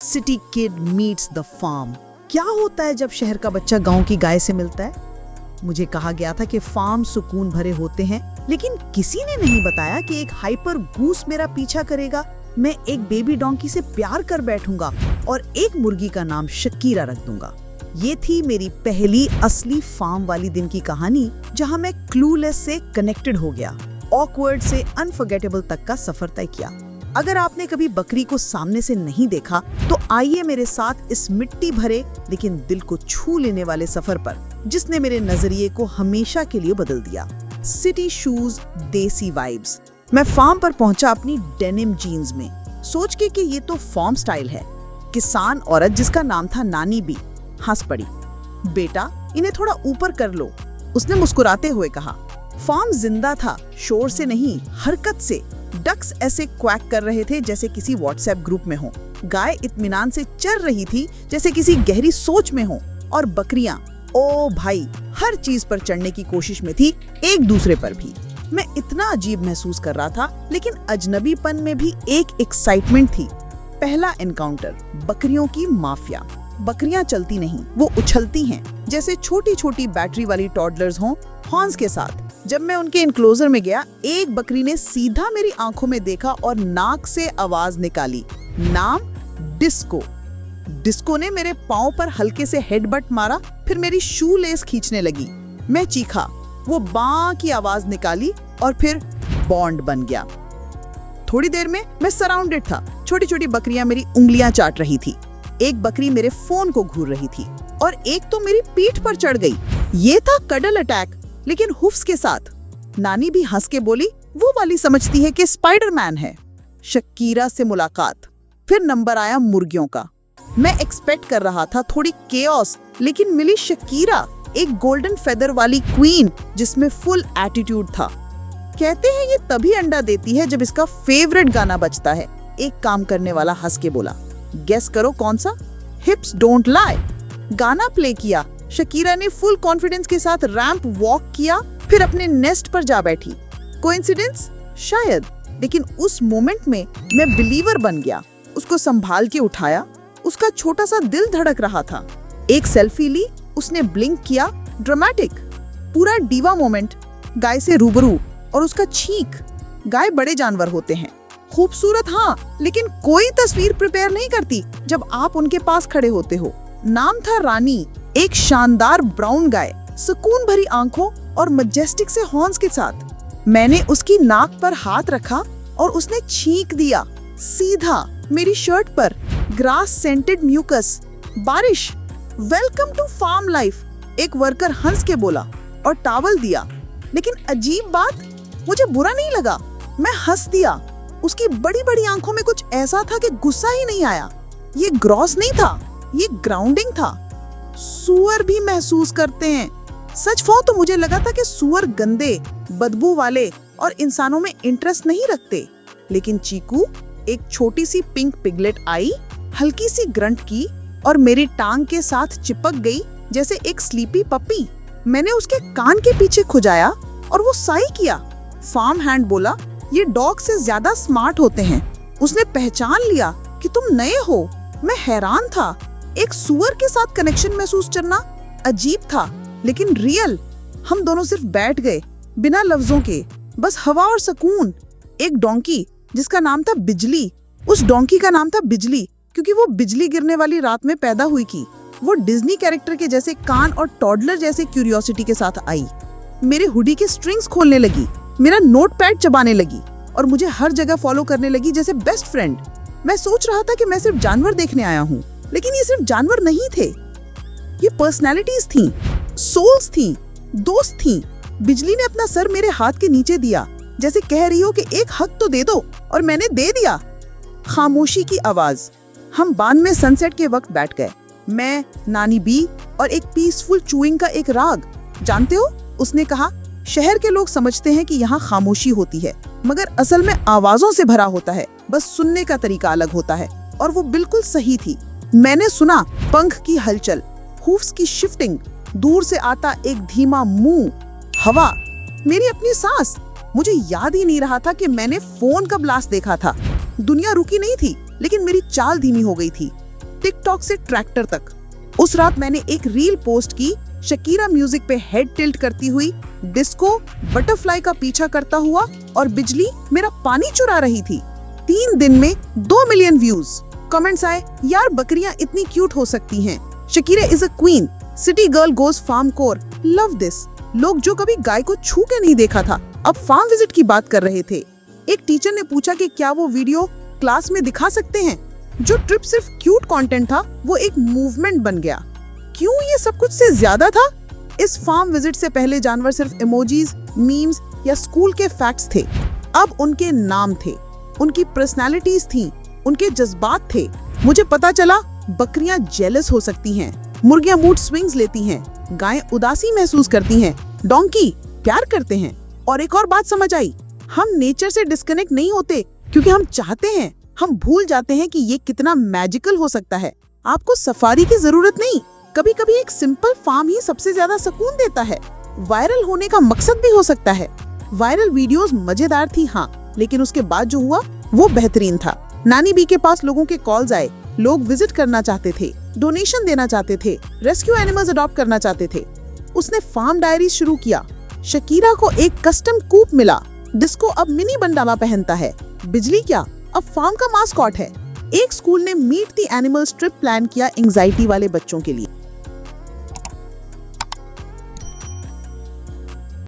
City kid meets the farm. क्या होता है जब शहर का बच्चा गांव की गाय से मिलता है? मुझे कहा गया था कि फार्म सुकून भरे होते हैं, लेकिन किसी ने नहीं बताया कि एक हाइपर गूस मेरा पीछा करेगा, मैं एक बेबी डोंकी से प्यार कर बैठूंगा और एक मुर्गी का नाम शकीरा रख दूंगा। ये थी मेरी पहली असली फार्म वाली दिन की कहानी, जहां मैं क्लूलेस से कनेक्टेड हो गया, ऑकवर्ड से अनफॉरगेटेबल तक का सफर तय किया। अगर आपने कभी बकरी को सामने से नहीं देखा तो आइए मेरे साथ इस मिट्टी भरे लेकिन दिल को छू लेने वाले सफर पर, जिसने मेरे नजरिए को हमेशा के लिए बदल दिया। सिटी शूज, देसी वाइब्स। मैं फार्म पर पहुंचा अपनी डेनिम जीन्स में, सोच के कि ये तो फार्म स्टाइल है। किसान औरत जिसका नाम था नानी बी हंस पड़ी। बेटा, इन्हें थोड़ा ऊपर कर लो, उसने मुस्कुराते हुए कहा। फार्म जिंदा था, शोर से नहीं, हरकत से। डक्स ऐसे क्वैक कर रहे थे जैसे किसी व्हाट्सएप ग्रुप में हो। गाय इत्मीनान से चर रही थी जैसे किसी गहरी सोच में हो। और बकरियां, ओ भाई, हर चीज पर चढ़ने की कोशिश में थी, एक दूसरे पर भी। मैं इतना अजीब महसूस कर रहा था, लेकिन अजनबीपन में भी एक एक्साइटमेंट थी। पहला एनकाउंटर, बकरियों की माफिया। बकरियां चलती नहीं, वो उछलती हैं, जैसे छोटी छोटी बैटरी वाली टॉडलर्स हों, हॉर्न्स के साथ। जब मैं उनके इनक्लोजर में गया, एक बकरी ने सीधा मेरी आंखों में देखा और नाक से आवाज निकाली। नाम डिस्को। डिस्को ने मेरे पांव पर हल्के से हेडबट मारा, फिर मेरी शू लेस खींचने लगी। मैं चीखा, वो बां की आवाज निकाली और फिर बॉन्ड बन गया। थोड़ी देर में मैं सराउंडेड था। छोटी छोटी बकरियां मेरी उंगलियां चाट रही थी। एक बकरी मेरे फोन को घूर रही थी और एक तो मेरी पीठ पर चढ़ गई। ये था कडल अटैक, लेकिन हुफ्स के साथ। नानी भी हंस के बोली, वो वाली समझती है कि स्पाइडरमैन है। शकीरा से मुलाकात। फिर नंबर आया मुर्गियों का। मैं एक्सपेक्ट कर रहा था थोड़ी केओस, लेकिन मिली शकीरा, एक गोल्डन फेदर वाली क्वीन जिसमें फुल एटीट्यूड था। कहते हैं ये तभी अंडा देती है जब इसका फेवरेट गाना बजता है। एक काम करने वाला हंस के बोला, गेस करो कौन सा? हिप्स डोंट लाई। गाना प्ले किया। शकीरा ने फुल कॉन्फिडेंस के साथ रैंप वॉक किया, फिर अपने नेस्ट पर जा बैठी। कोइंसिडेंस? शायद, लेकिन उस मोमेंट में मैं बिलीवर बन गया। उसको संभाल के उठाया, उसका छोटा सा दिल धड़क रहा था। एक सेल्फी ली, उसने ब्लिंक किया, ड्रामेटिक। पूरा डीवा मोमेंट। गाय से रूबरू और उसका छींक। गाय बड़े जानवर होते हैं, खूबसूरत हाँ, लेकिन कोई तस्वीर प्रिपेयर नहीं करती जब आप उनके पास खड़े होते हो। नाम था रानी, एक शानदार ब्राउन गाय, सुकून भरी आंखों और मजेस्टिक से हॉर्न्स के साथ। मैंने उसकी नाक पर हाथ रखा और उसने छींक दिया, सीधा मेरी शर्ट पर। ग्रास सेंटेड म्यूकस, बारिश। वेलकम टू फार्म लाइफ, एक वर्कर हंस के बोला और टॉवल दिया। लेकिन अजीब बात, मुझे बुरा नहीं लगा, मैं हंस दिया। उसकी बड़ी बड़ी आंखों में कुछ ऐसा था कि गुस्सा ही नहीं आया। ये ग्रॉस नहीं था, ये ग्राउंडिंग था। सुअर भी महसूस करते हैं। सच कहूं तो मुझे लगा था कि सुअर गंदे, बदबू वाले और इंसानों में इंटरेस्ट नहीं रखते। लेकिन चीकू, एक छोटी सी पिंक पिगलेट आई, हल्की सी ग्रंट की और मेरी टांग के साथ चिपक गई जैसे एक स्लीपी पप्पी। मैंने उसके कान के पीछे खुजाया और वो साई किया। फार्म हैंड बोला, ये डॉग से ज्यादा स्मार्ट होते हैं। उसने पहचान लिया कि तुम नए हो। मैं हैरान था। एक सुअर के साथ कनेक्शन महसूस करना अजीब था, लेकिन रियल। हम दोनों सिर्फ बैठ गए, बिना लफ्जों के, बस हवा और सुकून। एक डोंकी जिसका नाम था बिजली। उस डोंकी का नाम था बिजली क्योंकि वो बिजली गिरने वाली रात में पैदा हुई थी। वो डिज्नी कैरेक्टर के जैसे कान और टॉडलर जैसे क्यूरियोसिटी के साथ आई। मेरे हुडी के स्ट्रिंग्स खोलने लगी, मेरा नोटपैड चबाने लगी और मुझे हर जगह फॉलो करने लगी जैसे बेस्ट फ्रेंड। मैं सोच रहा था कि मैं सिर्फ जानवर देखने आया हूँ, लेकिन ये सिर्फ जानवर नहीं थे, ये पर्सनैलिटीज थी, सोल्स थी, दोस्त थी। बिजली ने अपना सर मेरे हाथ के नीचे दिया, जैसे कह रही हो कि एक हक तो दे दो, और मैंने दे दिया। खामोशी की आवाज। हम बांध में सनसेट के वक्त बैठ गए, मैं, नानी बी और एक पीसफुल चूइंग का एक राग। जानते हो, उसने कहा, शहर के लोग समझते हैं कि यहाँ खामोशी होती है, मगर असल में आवाजों से भरा होता है, बस सुनने का तरीका अलग होता है। और वो बिल्कुल सही थी। मैंने सुना पंख की हलचल, हूफ्स की शिफ्टिंग, दूर से आता एक धीमा मुंह, हवा, मेरी अपनी सांस। मुझे याद ही नहीं रहा था कि मैंने फोन कब लास्ट देखा था। दुनिया रुकी नहीं थी, लेकिन मेरी चाल धीमी हो गई थी। टिकटॉक से ट्रैक्टर तक। उस रात मैंने एक रील पोस्ट की, शकीरा म्यूजिक पे हेड टिल्ट करती हुई, डिस्को बटरफ्लाई का पीछा करता हुआ और बिजली मेरा पानी चुरा रही थी। 3 दिन में 2 मिलियन व्यूज। कमेंट्स आए, यार बकरियां इतनी क्यूट हो सकती हैं, Shakira is a queen, city girl goes farm core, love this. लोग जो कभी गाय को छू के नहीं देखा था अब फार्म विजिट की बात कर रहे थे। एक टीचर ने पूछा कि क्या वो वीडियो क्लास में दिखा सकते हैं। जो ट्रिप सिर्फ क्यूट कंटेंट था वो एक मूवमेंट बन गया। क्यों ये सब कुछ से ज्यादा था? इस फार्म विजिट से पहले जानवर सिर्फ इमोजीज, मीम्स या स्कूल के फैक्ट्स थे। अब उनके नाम थे, उनकी पर्सनालिटीज थी, उनके जज्बात थे। मुझे पता चला बकरियां जेलस हो सकती हैं, मुर्गियां मूड स्विंग्स लेती हैं, गायें उदासी महसूस करती हैं, डोंकी प्यार करते हैं। और एक और बात समझ आई, हम नेचर से डिस्कनेक्ट नहीं होते क्योंकि हम चाहते हैं, हम भूल जाते हैं कि ये कितना मैजिकल हो सकता है। आपको सफारी की जरूरत नहीं, कभी कभी एक सिंपल फार्म ही सबसे ज्यादा सुकून देता है। वायरल होने का मकसद भी हो सकता है। वायरल वीडियोस मजेदार थी हाँ, लेकिन उसके बाद जो हुआ वो बेहतरीन था। नानी बी के पास लोगों के कॉल्स आए, लोग विजिट करना चाहते थे, डोनेशन देना चाहते थे, रेस्क्यू एनिमल्स अडॉप्ट करना चाहते थे। उसने फार्म डायरी शुरू किया। शकीरा को एक कस्टम कूप मिला, डिस्को अब मिनी बंडाला पहनता है, बिजली क्या अब फार्म का मास्कॉट है। एक स्कूल ने meet the animals trip plan किया एंजाइटी वाले बच्चों के लिए।